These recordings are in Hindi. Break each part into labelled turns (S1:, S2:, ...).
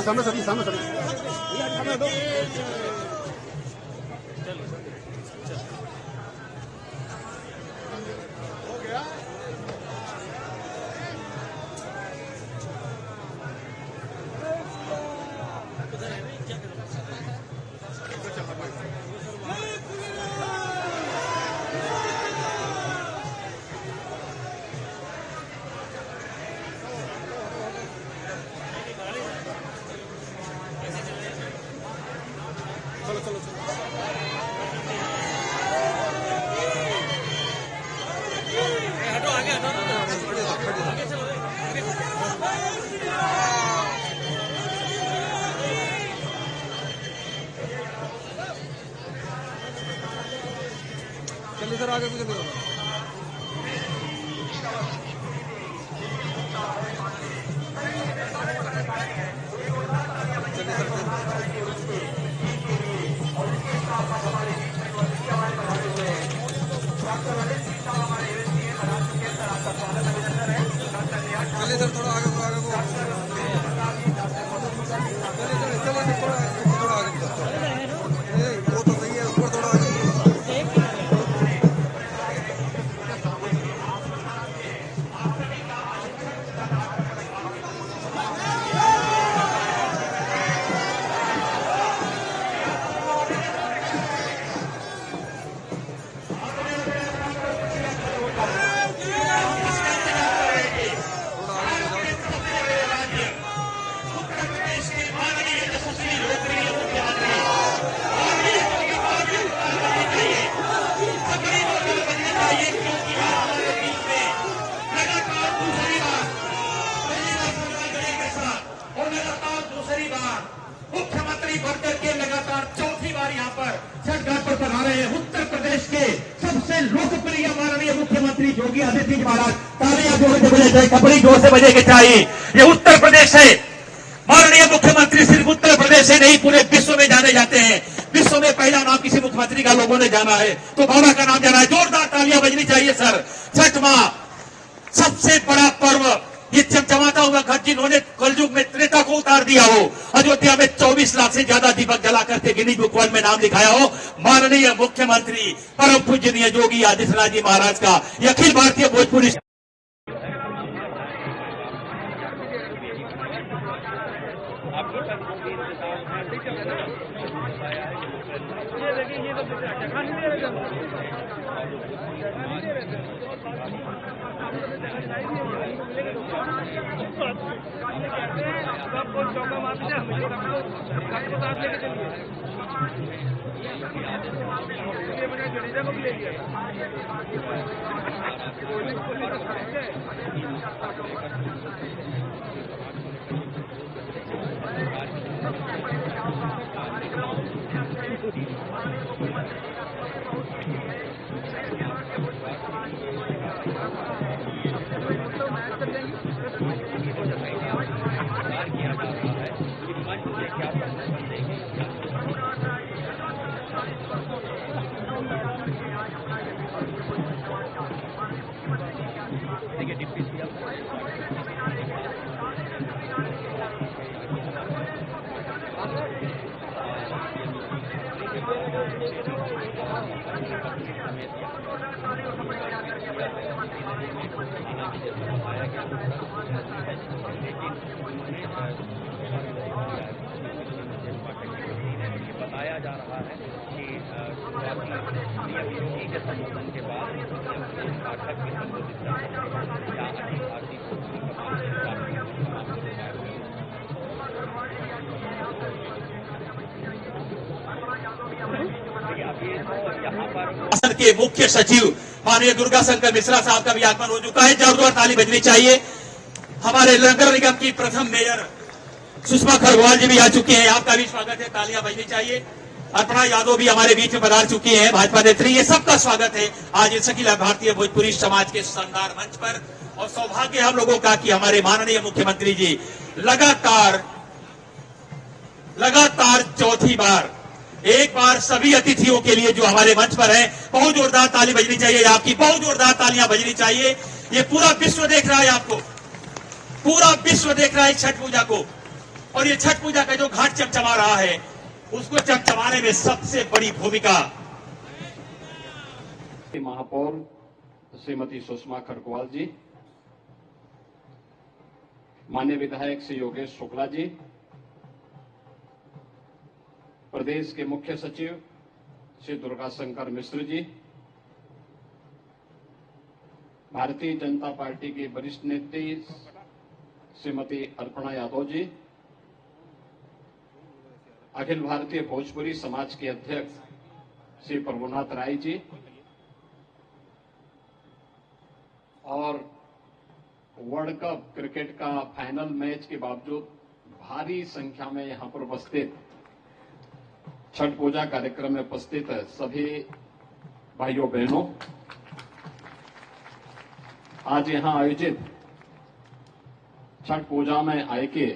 S1: सामने सभी सामने सभी चलिए सर आगे कुछ चलिए सर थोड़ा आगे को चलिए थोड़ा आगे वो तो सही है ऊपर थोड़ा आगे
S2: मुख्यमंत्री बनकर के लगातार चौथी बार यहाँ पर छठ घाट पर बना रहे हैं उत्तर प्रदेश के सबसे लोकप्रिय माननीय मुख्यमंत्री योगी आदित्यनाथ महाराज। तालियां जोर से बजे चाहिए, कपड़ी जोर से बजे के चाहिए। ये उत्तर प्रदेश है, माननीय मुख्यमंत्री सिर्फ उत्तर प्रदेश से नहीं पूरे विश्व में जाने जाते हैं। विश्व में पहला नाम किसी मुख्यमंत्री का लोगों ने जाना है तो बाबा का नाम जाना है। जोरदार तालियां बजनी चाहिए सर। छठ माह सबसे बड़ा पर्व, ये चमचमाता हुआ घट जिन्होंने कलयुग में त्रेता को उतार दिया हो, अयोध्या में 24 लाख से ज्यादा दीपक जला करके गिनीज बुक वर्ल्ड में नाम लिखाया हो, माननीय मुख्यमंत्री परम पूजनीय योगी आदित्यनाथ जी महाराज का ये अखिल भारतीय भोजपुरी
S3: बताया जा रहा है कि शुरुआती के संबोधन के बाद पाठक की संबोधित या अखिल भारतीय
S2: शासन के मुख्य सचिव माननीय दुर्गा शंकर मिश्रा साहब का भी आगमन हो चुका है। जोरदार ताली बजनी चाहिए। हमारे नगर निगम की प्रथम मेयर सुषमा खरगोवाल जी भी आ चुके हैं, आपका भी स्वागत है, तालियां बजनी चाहिए। अर्पणा यादव भी हमारे बीच में पधार चुकी है, भाजपा नेत्री। ये सबका स्वागत है आज इस अखिल भारतीय भोजपुरी समाज के शानदार मंच पर। और सौभाग्य हम लोगों का कि हमारे माननीय मुख्यमंत्री जी लगातार चौथी बार, एक बार सभी अतिथियों के लिए जो हमारे मंच पर है, बहुत जोरदार ताली बजनी चाहिए आपकी, बहुत जोरदार तालियां बजनी चाहिए। ये पूरा विश्व देख रहा है आपको, पूरा विश्व देख रहा है छठ पूजा को। और ये छठ पूजा का जो घाट चमचमा रहा है, उसको चमचमाने में सबसे बड़ी भूमिका
S4: महापौर श्रीमती सुषमा खरकवाल जी, माननीय विधायक श्री योगेश शुक्ला जी, प्रदेश के मुख्य सचिव श्री दुर्गाशंकर मिश्र जी, भारतीय जनता पार्टी की वरिष्ठ नेत्री श्रीमती अर्पणा यादव जी, अखिल भारतीय भोजपुरी समाज के अध्यक्ष श्री प्रभुनाथ राय जी और वर्ल्ड कप क्रिकेट का फाइनल मैच के बावजूद भारी संख्या में यहां पर उपस्थित, छठ पूजा कार्यक्रम में उपस्थित सभी भाइयों बहनों, आज यहां आयोजित छठ पूजा में आए के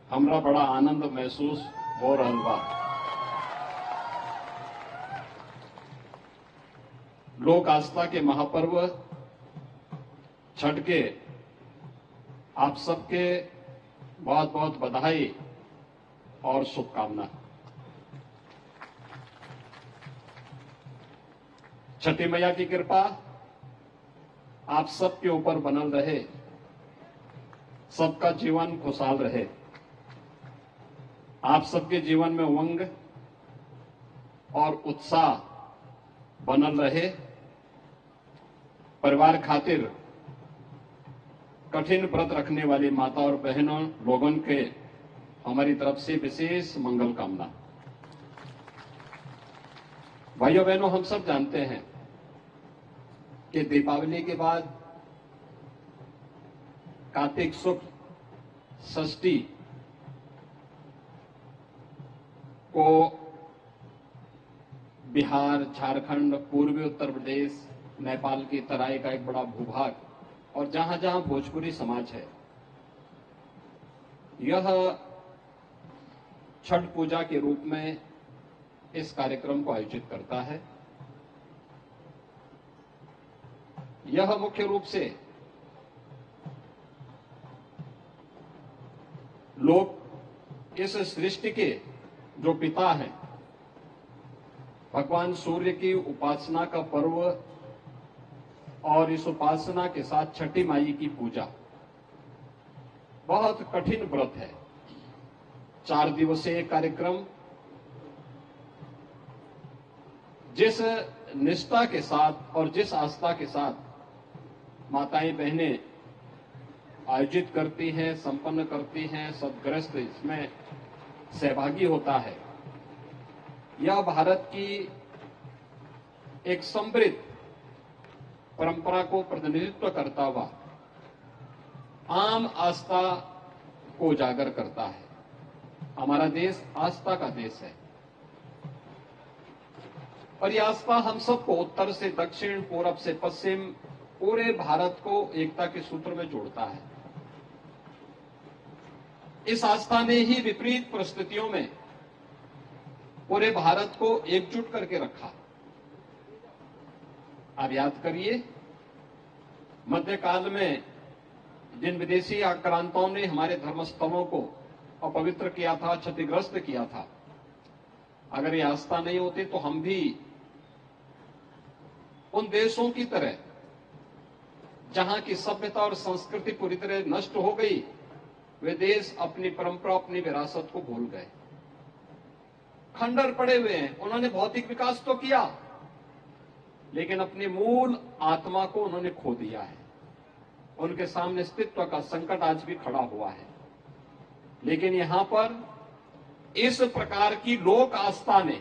S4: हमरा बड़ा आनंद महसूस हो रहा बा। लोक आस्था के महापर्व छठ के आप सबके बहुत बहुत बधाई और शुभकामना। छठी मैया की कृपा आप सबके ऊपर बनल रहे, सबका जीवन खुशहाल रहे, आप सबके जीवन में उमंग और उत्साह बनल रहे, परिवार खातिर कठिन व्रत रखने वाली माता और बहनों लोगन के हमारी तरफ से विशेष मंगल कामना। भाइयों बहनों, हम सब जानते हैं कि दीपावली के बाद कार्तिक शुक्ल षष्ठी को बिहार, झारखंड, पूर्वी उत्तर प्रदेश, नेपाल की तराई का एक बड़ा भूभाग और जहां जहां भोजपुरी समाज है, यह छठ पूजा के रूप में इस कार्यक्रम को आयोजित करता है। यह मुख्य रूप से लोग इस सृष्टि के जो पिता हैं, भगवान सूर्य की उपासना का पर्व और इस उपासना के साथ छठी माई की पूजा बहुत कठिन व्रत है। 4 दिवसीय कार्यक्रम जिस निष्ठा के साथ और जिस आस्था के साथ माताएं बहनें आयोजित करती हैं, संपन्न करती हैं, सदग्रस्त इसमें सहभागी होता है, यह भारत की एक समृद्ध परंपरा को प्रतिनिधित्व करता हुआ आम आस्था को उजागर करता है। हमारा देश आस्था का देश है और यह आस्था हम सबको उत्तर से दक्षिण, पूरब से पश्चिम, पूरे भारत को एकता के सूत्र में जोड़ता है। इस आस्था ने ही विपरीत परिस्थितियों में पूरे भारत को एकजुट करके रखा। आप याद करिए, मध्यकाल में जिन विदेशी आक्रांताओं ने हमारे धर्मस्थलों को अपवित्र किया था, क्षतिग्रस्त किया था, अगर ये आस्था नहीं होती तो हम भी उन देशों की तरह जहां की सभ्यता और संस्कृति पूरी तरह नष्ट हो गई, वे देश अपनी परंपरा, अपनी विरासत को भूल गए, खंडर पड़े हुए हैं। उन्होंने भौतिक विकास तो किया, लेकिन अपनी मूल आत्मा को उन्होंने खो दिया है। उनके सामने अस्तित्व का संकट आज भी खड़ा हुआ है। लेकिन यहां पर इस प्रकार की लोक आस्था ने,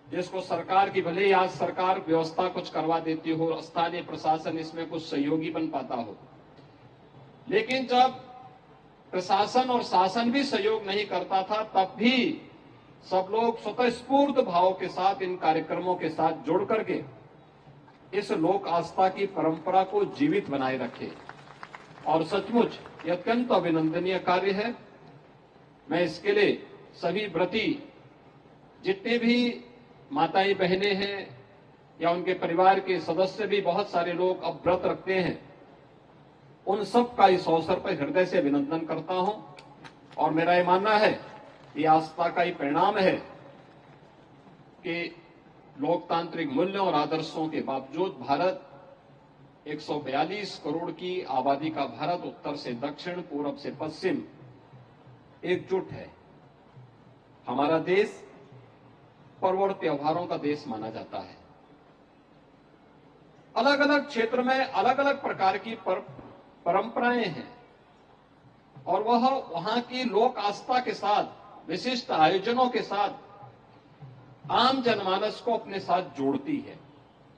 S4: जिसको सरकार की भले ही आज सरकार व्यवस्था कुछ करवा देती हो, स्थानीय प्रशासन इसमें कुछ सहयोगी बन पाता हो, लेकिन जब प्रशासन और शासन भी सहयोग नहीं करता था, तब भी सब लोग स्वतःस्फूर्त भाव के साथ इन कार्यक्रमों के साथ जुड़ करके इस लोक आस्था की परंपरा को जीवित बनाए रखे और सचमुच ये अत्यंत अभिनंदनीय कार्य है। मैं इसके लिए सभी व्रती जितने भी माताएं बहनें हैं या उनके परिवार के सदस्य भी बहुत सारे लोग अब व्रत रखते हैं, उन सब का इस अवसर पर हृदय से अभिनंदन करता हूं। और मेरा ये मानना है कि आस्था का ही परिणाम है कि लोकतांत्रिक मूल्यों और आदर्शों के बावजूद भारत 142 करोड़ की आबादी का भारत उत्तर से दक्षिण, पूरब से पश्चिम एकजुट है। हमारा देश पर्व और त्योहारों का देश माना जाता है। अलग अलग क्षेत्र में अलग अलग प्रकार की परंपराएं हैं और वह वहां की लोक आस्था के साथ, विशिष्ट आयोजनों के साथ आम जनमानस को अपने साथ जोड़ती है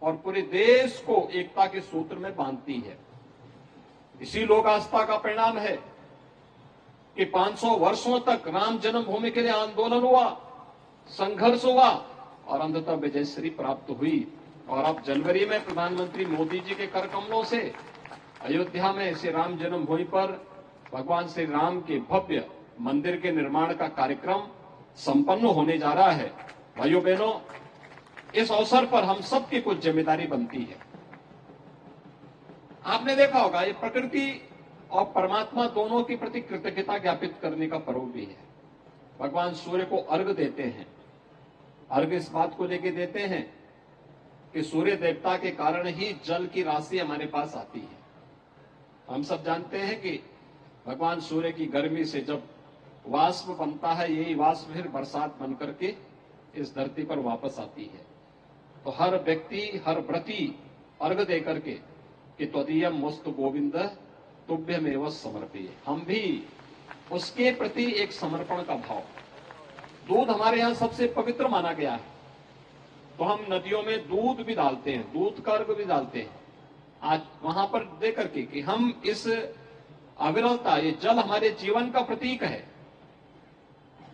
S4: और पूरे देश को एकता के सूत्र में बांधती है। इसी लोक आस्था का परिणाम है कि 500 वर्षों तक राम जन्मभूमि के लिए आंदोलन हुआ, संघर्ष हुआ और अंततः विजयश्री प्राप्त हुई। और अब जनवरी में प्रधानमंत्री मोदी जी के कर कमलों से अयोध्या में श्री राम जन्मभूमि पर भगवान श्री राम के भव्य मंदिर के निर्माण का कार्यक्रम संपन्न होने जा रहा है। भाइयों बहनों, इस अवसर पर हम सबकी कुछ जिम्मेदारी बनती है। आपने देखा होगा ये प्रकृति और परमात्मा दोनों के प्रति कृतज्ञता ज्ञापित करने का पर्व भी है। भगवान सूर्य को अर्घ देते हैं। अर्घ इस बात को लेकर देते हैं कि सूर्य देवता के कारण ही जल की राशि हमारे पास आती है। हम सब जानते हैं कि भगवान सूर्य की गर्मी से जब वाष्प बनता है, यही वाष्प फिर बरसात बन करके इस धरती पर वापस आती है। तो हर व्यक्ति, हर व्रती अर्घ दे करके कि त्वदीयम वस्तु गोविंद तुभ्यमेव समर्पये, हम भी उसके प्रति एक समर्पण का भाव। दूध हमारे यहाँ सबसे पवित्र माना गया है, तो हम नदियों में दूध भी डालते हैं, दूध का अर्घ भी डालते हैं आज वहां पर दे करके कि हम इस अविरलता, ये जल हमारे जीवन का प्रतीक है,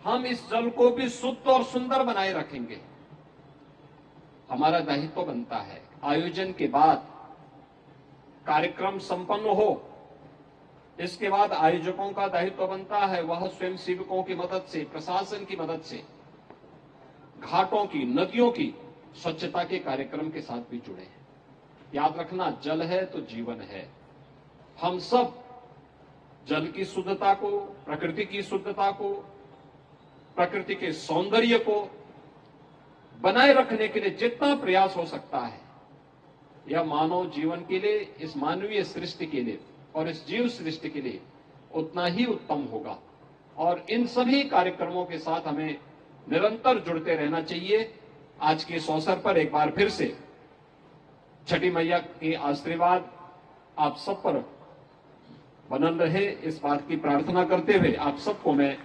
S4: हम इस जल को भी शुद्ध और सुंदर बनाए रखेंगे। हमारा दायित्व बनता है। आयोजन के बाद कार्यक्रम संपन्न हो, इसके बाद आयोजकों का दायित्व बनता है वह स्वयं सेवकों की मदद से, प्रशासन की मदद से घाटों की, नदियों की स्वच्छता के कार्यक्रम के साथ भी जुड़े हैं। याद रखना, जल है तो जीवन है। हम सब जल की शुद्धता को, प्रकृति की शुद्धता को, प्रकृति के सौंदर्य को बनाए रखने के लिए जितना प्रयास हो सकता है, यह मानव जीवन के लिए, इस मानवीय सृष्टि के लिए और इस जीव सृष्टि के लिए उतना ही उत्तम होगा। और इन सभी कार्यक्रमों के साथ हमें निरंतर जुड़ते रहना चाहिए। आज के इस अवसर पर एक बार फिर से छठी मैया के आशीर्वाद आप सब पर बनल रहे, इस बात की प्रार्थना करते हुए आप सबको मैं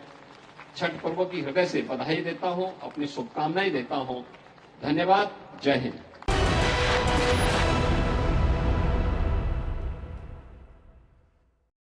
S4: छठ पर्व की हृदय से बधाई देता हूं, अपनी शुभकामनाएं देता हूं। धन्यवाद। जय हिंद।